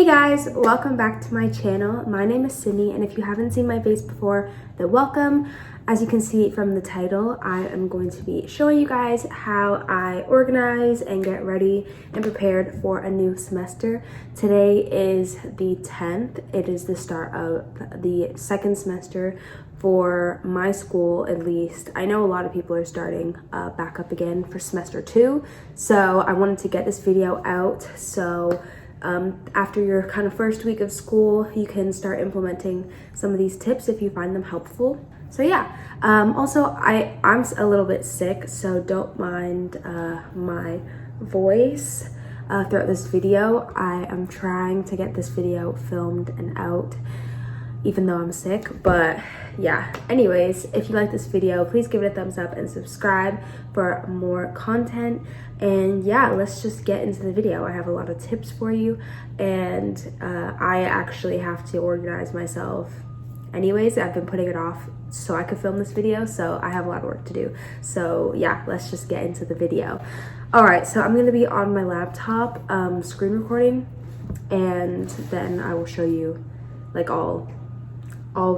Hey guys, welcome back to my channel. My name is Sydney, and if you haven't seen my face before, then welcome. As you can see from the title, I am going to be showing you guys how I organize and get ready and prepared for a new semester. Today is the 10th. It is the start of the second semester for my school, at least. I know a lot of people are starting back up again for semester 2, so I wanted to get this video out so after your kind of first week of school, you can start implementing some of these tips if you find them helpful. So yeah, also I'm a little bit sick, so don't mind my voice throughout this video. I am trying to get this video filmed and out even though I'm sick, but yeah. Anyways, if you like this video, please give it a thumbs up and subscribe for more content. And yeah, let's just get into the video. I have a lot of tips for you, and I actually have to organize myself anyways. I've been putting it off so I could film this video, so I have a lot of work to do. So yeah, let's just get into the video. All right, so I'm gonna be on my laptop screen recording, and then I will show you like I'll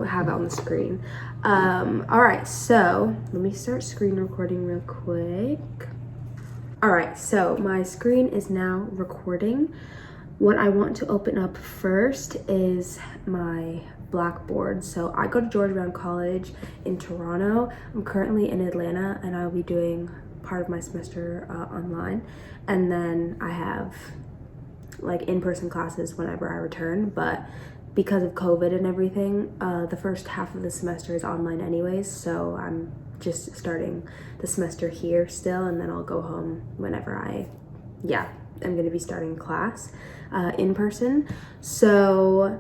have it on the screen. All right, so let me start screen recording real quick. All right, so my screen is now recording. What I want to open up first is my Blackboard. So I go to George Brown College in Toronto. I'm currently in Atlanta, and I'll be doing part of my semester online. And then I have like in-person classes whenever I return, but because of COVID and everything, the first half of the semester is online anyways, so I'm just starting the semester here still, and then I'll go home whenever I'm gonna be starting class in person. So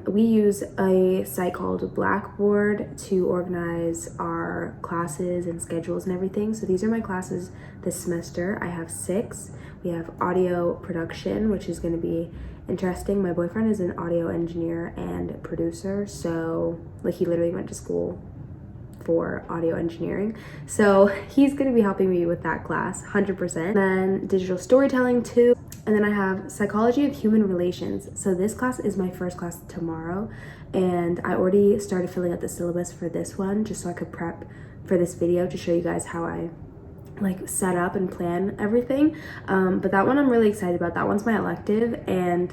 we use a site called Blackboard to organize our classes and schedules and everything. So these are my classes this semester. I have 6. We have audio production, which is gonna be interesting. My boyfriend is an audio engineer and producer, so like he literally went to school for audio engineering, so he's going to be helping me with that class 100%. Then digital storytelling too, and then I have psychology of human relations. So this class is my first class tomorrow, and I already started filling out the syllabus for this one just so I could prep for this video to show you guys how I like set up and plan everything. But that one I'm really excited about. That one's my elective, and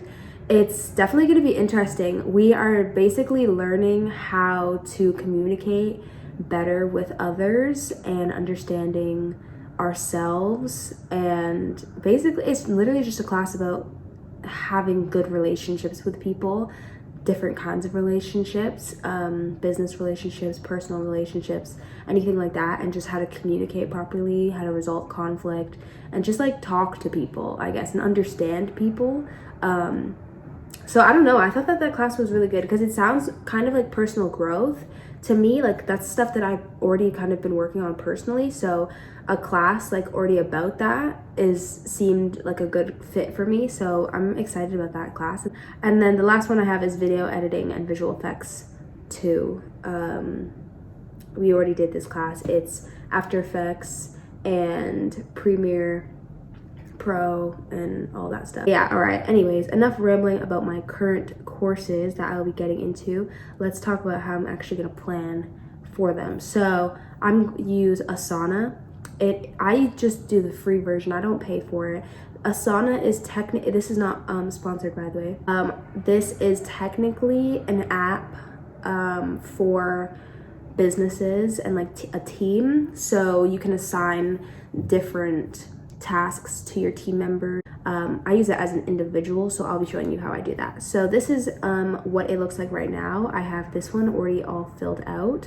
it's definitely going to be interesting. We are basically learning how to communicate better with others and understanding ourselves, and basically it's literally just a class about having good relationships with people, different kinds of relationships, business relationships, personal relationships, anything like that, and just how to communicate properly, how to resolve conflict, and just like talk to people, I guess, and understand people. So I don't know, I thought that class was really good because it sounds kind of like personal growth to me. Like that's stuff that I've already kind of been working on personally, so a class like already about that seemed like a good fit for me, so I'm excited about that class. And then the last one I have is video editing and visual effects too. We already did this class. It's After Effects and Premiere Pro and all that stuff. Yeah, all right, anyways, enough rambling about my current courses that I'll be getting into. Let's talk about how I'm actually gonna plan for them. So I'm use Asana. I just do the free version. I don't pay for it. Asana is this is not sponsored, by the way. This is technically an app for businesses and like a team, so you can assign different tasks to your team members. I use it as an individual, so I'll be showing you how I do that. So this is what it looks like right now. I have this one already all filled out,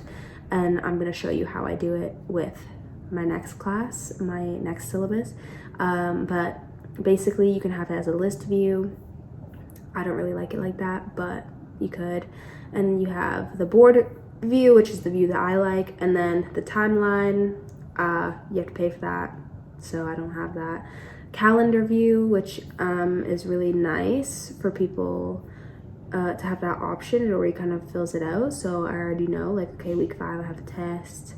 and I'm going to show you how I do it with my next class, my next syllabus. But basically you can have it as a list view. I don't really like it like that, but you could. And you have the board view, which is the view that I like, and then the timeline, you have to pay for that, so I don't have that. Calendar view, which is really nice for people to have that option. It already kind of fills it out, so I already know like, okay, week 5 I have a test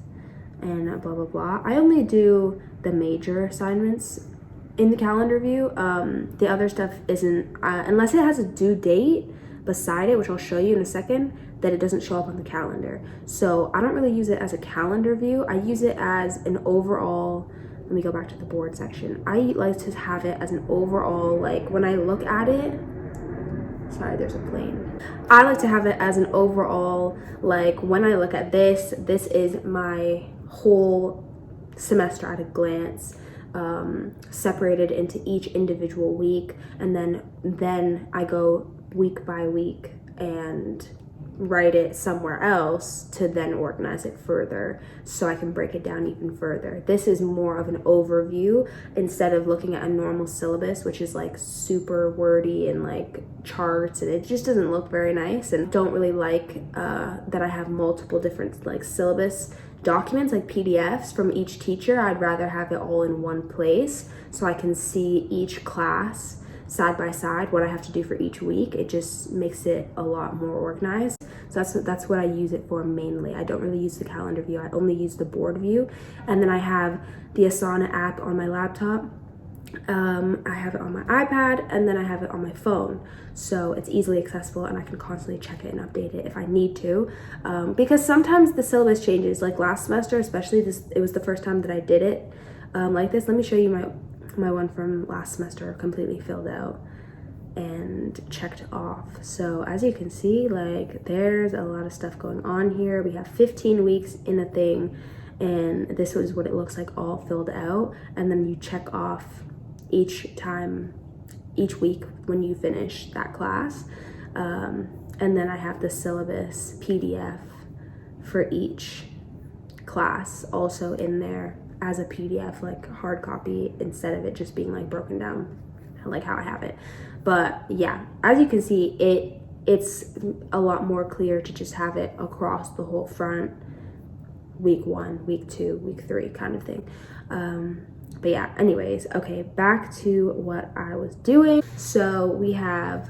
and blah blah blah. I only do the major assignments in the calendar view. The other stuff isn't, unless it has a due date beside it, which I'll show you in a second, that it doesn't show up on the calendar. So I don't really use it as a calendar view. I use it as an overall, let me go back to the board section. I like to have it as an overall, like when I look at it, sorry, there's a plane. I like to have it as an overall, like when I look at this is my whole semester at a glance, separated into each individual week, and then I go week by week and write it somewhere else to then organize it further so I can break it down even further. This is more of an overview instead of looking at a normal syllabus, which is like super wordy and like charts, and it just doesn't look very nice. And don't really like that I have multiple different like syllabus documents, like PDFs from each teacher. I'd rather have it all in one place so I can see each class side by side, what I have to do for each week. It just makes it a lot more organized. So that's what I use it for mainly. I don't really use the calendar view. I only use the board view. And then I have the Asana app on my laptop. I have it on my iPad, and then I have it on my phone. So it's easily accessible, and I can constantly check it and update it if I need to. Because sometimes the syllabus changes, like last semester, especially it was the first time that I did it like this. Let me show you my one from last semester, completely filled out and checked off. So as you can see, like there's a lot of stuff going on here. We have 15 weeks in a thing, and this is what it looks like all filled out. And then you check off each week when you finish that class. And then I have the syllabus PDF for each class also in there as a PDF, like hard copy, instead of it just being like broken down like how I have it. But yeah, as you can see, it's a lot more clear to just have it across the whole front, week 1, week 2, week 3 kind of thing. But yeah, anyways, okay, back to what I was doing. So we have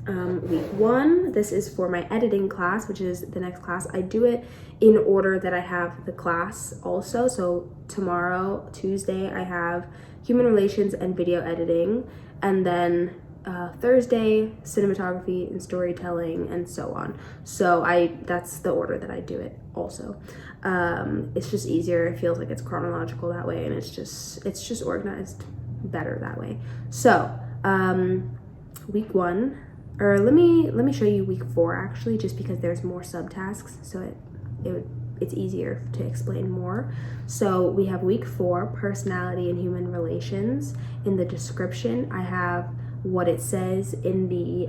week 1. This is for my editing class, which is the next class. I do it in order that I have the class also. So tomorrow, Tuesday, I have human relations and video editing, and then Thursday, cinematography and storytelling, and so on. So that's the order that I do it also. It's just easier. It feels like it's chronological that way, and it's just organized better that way. So week 1, or let me show you week 4 actually, just because there's more subtasks, so it's easier to explain more. So we have week 4, personality and human relations. In the description, I have what it says in the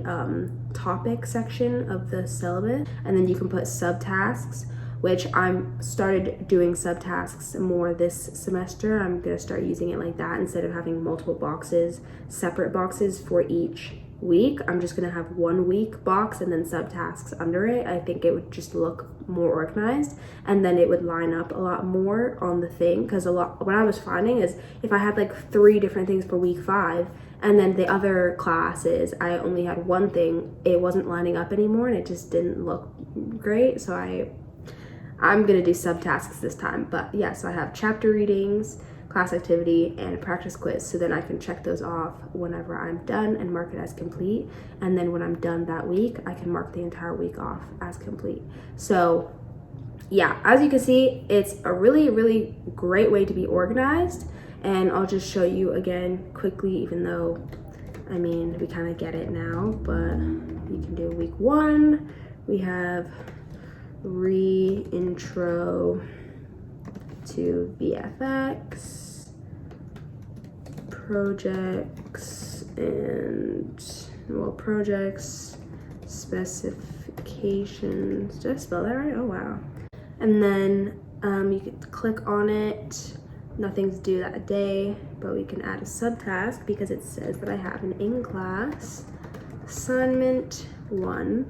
topic section of the syllabus, and then you can put subtasks, which I'm started doing subtasks more this semester. I'm gonna start using it like that instead of having multiple boxes, separate boxes for each week. I'm just gonna have 1 week box and then subtasks under it. I think it would just look more organized, and then it would line up a lot more on the thing, because what I was finding is if I had like 3 different things for week 5, and then the other classes I only had 1 thing, it wasn't lining up anymore, and it just didn't look great. So I'm gonna do subtasks this time. But yeah, so I have chapter readings, class activity, and a practice quiz, so then I can check those off whenever I'm done and mark it as complete. And then when I'm done that week, I can mark the entire week off as complete. So yeah, as you can see, it's a really, really great way to be organized. And I'll just show you again quickly, even though, I mean, we kind of get it now, but you can do week 1. We have intro to VFX, projects, specifications. Did I spell that right? Oh wow. And then you can click on it. Nothing's due that day, but we can add a subtask because it says that I have an in-class assignment 1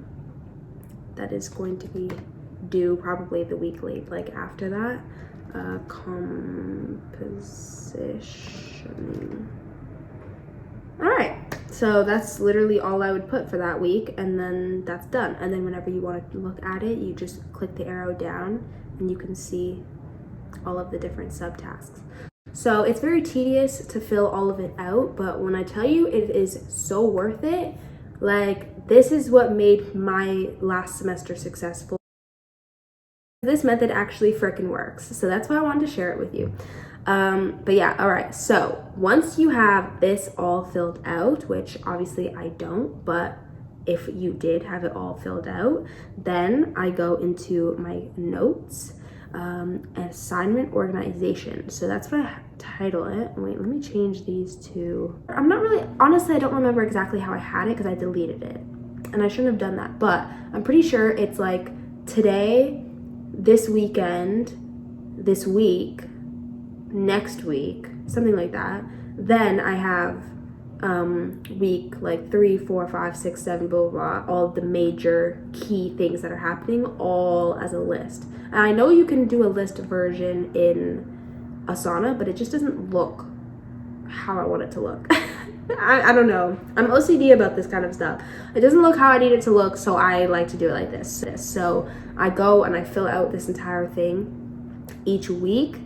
that is going to be due probably the week late, like after that. Composition. All right, so that's literally all I would put for that week, and then that's done. And then whenever you want to look at it, you just click the arrow down and you can see all of the different subtasks. So it's very tedious to fill all of it out, but when I tell you it is so worth it, like this is what made my last semester successful. This method actually freaking works. So that's why I wanted to share it with you. But yeah, all right. So once you have this all filled out, which obviously I don't, but if you did have it all filled out, then I go into my notes, assignment organization. So that's what I title it. Wait, let me change these to, I'm not really, honestly, I don't remember exactly how I had it because I deleted it and I shouldn't have done that, but I'm pretty sure it's like today, this weekend, this week, next week, something like that. Then I have week like 3, 4, 5, 6, 7, blah, blah, blah, all the major key things that are happening all as a list. And I know you can do a list version in Asana, but it just doesn't look how I want it to look. I don't know. I'm OCD about this kind of stuff. It doesn't look how I need it to look, so I like to do it like this. So I go and I fill out this entire thing each week,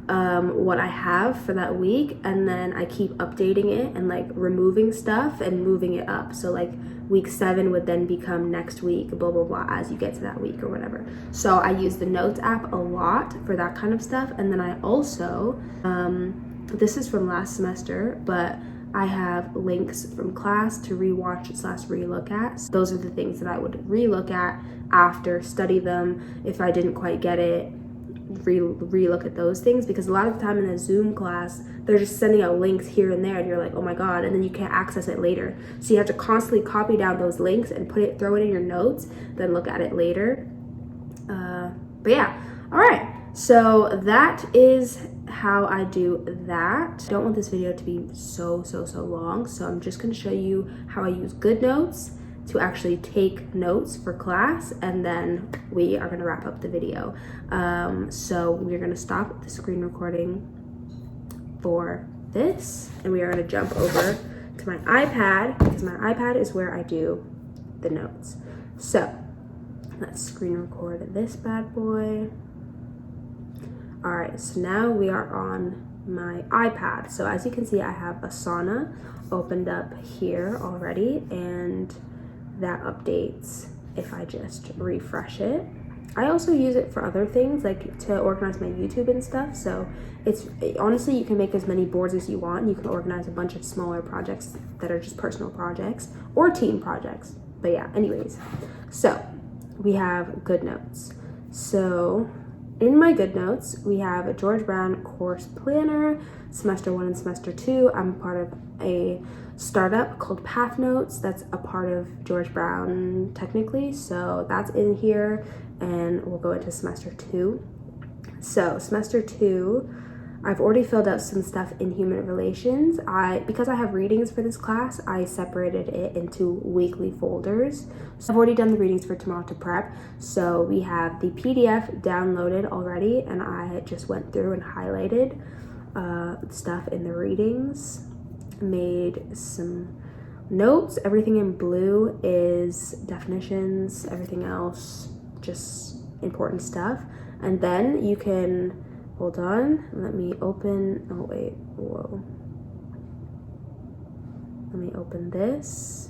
what I have for that week, and then I keep updating it and like removing stuff and moving it up. So like week 7 would then become next week, blah, blah, blah, as you get to that week or whatever. So I use the Notes app a lot for that kind of stuff. And then I also, this is from last semester, but I have links from class to rewatch / relook at. So those are the things that I would relook at after, study them. If I didn't quite get it, relook at those things, because a lot of the time in a Zoom class, they're just sending out links here and there and you're like, oh my God, and then you can't access it later. So you have to constantly copy down those links and throw it in your notes, then look at it later. But yeah, all right. So that is how I do that. I don't want this video to be so long, so I'm just gonna show you how I use GoodNotes to actually take notes for class, and then we are gonna wrap up the video. So we're gonna stop the screen recording for this, and we are gonna jump over to my iPad, because my iPad is where I do the notes. So let's screen record this bad boy. All right, so now we are on my iPad. So as you can see, I have Asana opened up here already, and that updates if I just refresh it. I also use it for other things, like to organize my YouTube and stuff. So it's honestly, you can make as many boards as you want. You can organize a bunch of smaller projects that are just personal projects or team projects. But yeah, anyways, so we have GoodNotes. So in my GoodNotes, we have a George Brown course planner, semester 1 and semester 2. I'm part of a startup called Path Notes. That's a part of George Brown technically. So that's in here, and we'll go into semester 2. So semester 2, I've already filled out some stuff in human relations. Because I have readings for this class, I separated it into weekly folders. So I've already done the readings for tomorrow to prep. So we have the PDF downloaded already, and I just went through and highlighted stuff in the readings, made some notes. Everything in blue is definitions, everything else just important stuff. And then you can, hold on, let me open, oh wait, whoa. Let me open this,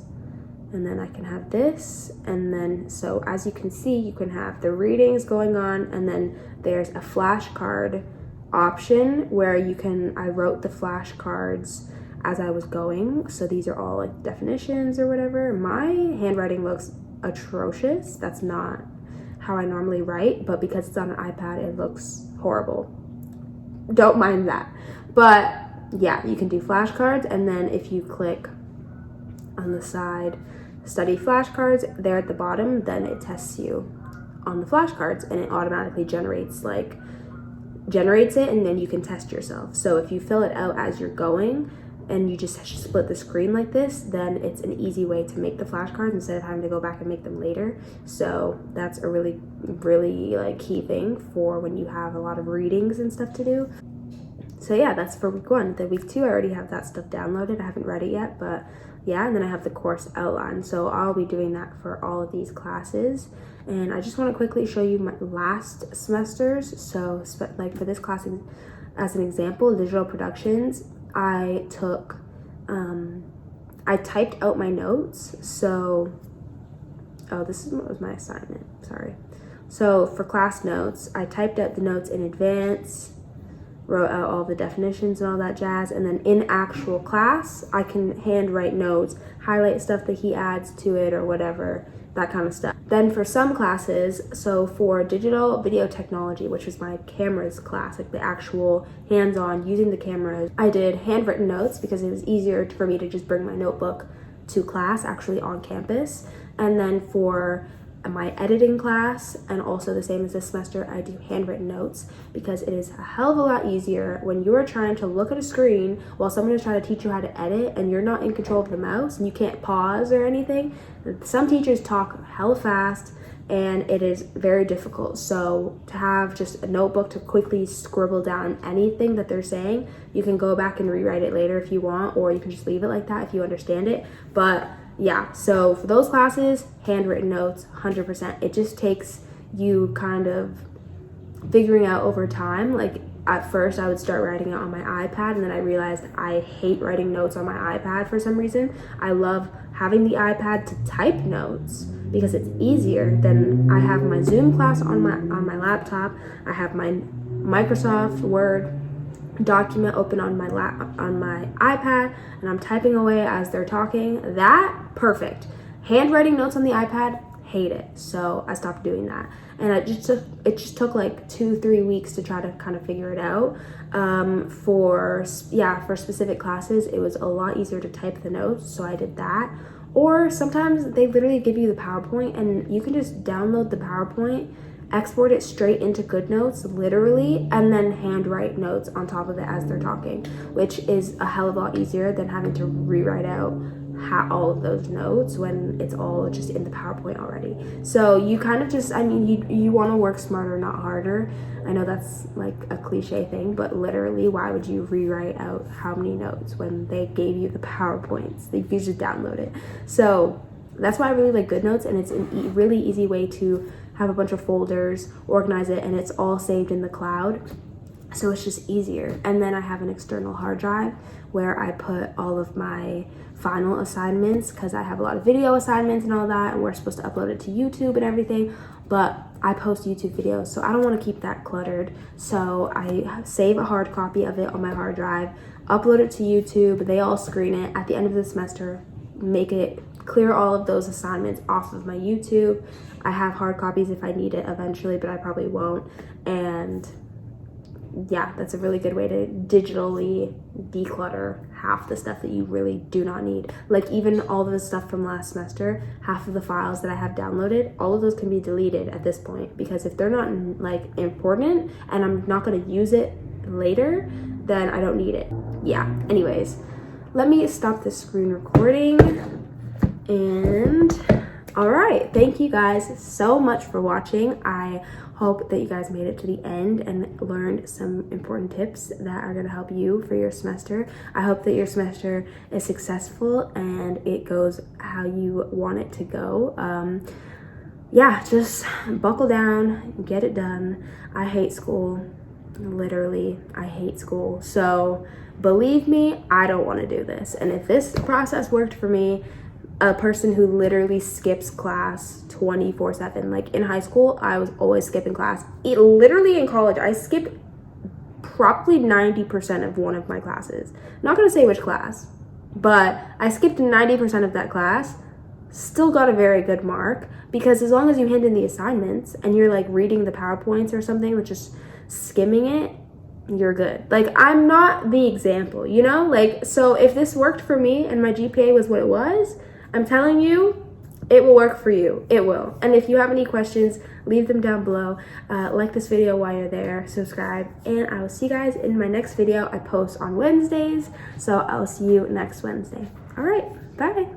and then I can have this, and then, so as you can see, you can have the readings going on, and then there's a flashcard option where you can, I wrote the flashcards as I was going. So these are all like definitions or whatever. My handwriting looks atrocious. That's not how I normally write, but because it's on an iPad, it looks horrible. Don't mind that. But yeah, you can do flashcards, and then if you click on the side, study flashcards, there at the bottom, then it tests you on the flashcards, and it automatically generates it, and then you can test yourself. So if you fill it out as you're going, and you just split the screen like this, then it's an easy way to make the flashcards instead of having to go back and make them later. So that's a really like key thing for when you have a lot of readings and stuff to do. So yeah, that's for week 1. The week 2, I already have that stuff downloaded. I haven't read it yet, but yeah, and then I have the course outline. So I'll be doing that for all of these classes. And I just want to quickly show you my last semesters. So like for this class as an example, digital productions, I typed out my notes. So, this was my assignment, sorry. So for class notes, I typed out the notes in advance, wrote out all the definitions and all that jazz, and then in actual class, I can handwrite notes, highlight stuff that he adds to it or whatever, that kind of stuff. Then for some classes, so for digital video technology, which was my cameras class, like the actual hands-on using the cameras, I did handwritten notes because it was easier for me to just bring my notebook to class, actually on campus. And then for my editing class, and also the same as this semester, I do handwritten notes because it is a hell of a lot easier when you are trying to look at a screen while someone is trying to teach you how to edit and you're not in control of the mouse and you can't pause or anything. Some teachers talk hella fast and it is very difficult. So to have just a notebook to quickly scribble down anything that they're saying, you can go back and rewrite it later if you want, or you can just leave it like that if you understand it. But yeah, so for those classes, handwritten notes, 100%. It just takes you kind of figuring out over time. Like at first I would start writing it on my iPad, and then I realized I hate writing notes on my iPad for some reason. I love having the iPad to type notes because it's easier. Then I have my Zoom class on my laptop. I have my Microsoft Word document open on my iPad, and I'm typing away as they're talking. That perfect. Handwriting notes on the iPad, hate it. So I stopped doing that, and it just took like 2-3 weeks to try to kind of figure it out. For specific classes, it was a lot easier to type the notes, so I did that. Or sometimes they literally give you the PowerPoint and you can just download the PowerPoint, export it straight into GoodNotes, literally, and then handwrite notes on top of it as they're talking, which is a hell of a lot easier than having to rewrite out all of those notes when it's all just in the PowerPoint already. So you kind of just, you want to work smarter, not harder. I know that's like a cliche thing, but literally, why would you rewrite out how many notes when they gave you the PowerPoints? You could just download it. So that's why I really like GoodNotes, and it's a really easy way to have a bunch of folders, organize it, and it's all saved in the cloud. So it's just easier. And then I have an external hard drive where I put all of my final assignments, because I have a lot of video assignments and all that, and we're supposed to upload it to YouTube and everything, but I post YouTube videos, so I don't want to keep that cluttered. So I save a hard copy of it on my hard drive, upload it to YouTube, they all screen it at the end of the semester, make it clear all of those assignments off of my YouTube. I have hard copies if I need it eventually, but I probably won't. And yeah, that's a really good way to digitally declutter half the stuff that you really do not need. Like even all of the stuff from last semester, half of the files that I have downloaded, all of those can be deleted at this point, because if they're not like important and I'm not going to use it later, then I don't need it. Yeah, anyways, let me stop the screen recording. And all right, thank you guys so much for watching. I hope that you guys made it to the end and learned some important tips that are going to help you for your semester. I hope that your semester is successful and it goes how you want it to go. Yeah, just buckle down, get it done. I hate school. Literally, I hate school. So believe me, I don't want to do this. And if this process worked for me, a person who literally skips class 24/7. Like in high school, I was always skipping class. Literally in college, I skipped probably 90% of one of my classes. I'm not gonna say which class, but I skipped 90% of that class, still got a very good mark, because as long as you hand in the assignments and you're like reading the PowerPoints or something, or just skimming it, you're good. Like I'm not the example, you know? Like, so if this worked for me and my GPA was what it was, I'm telling you, it will work for you. It will. And if you have any questions, leave them down below. Like this video while you're there, subscribe, and I will see you guys in my next video. I post on Wednesdays, so I'll see you next Wednesday. All right, bye.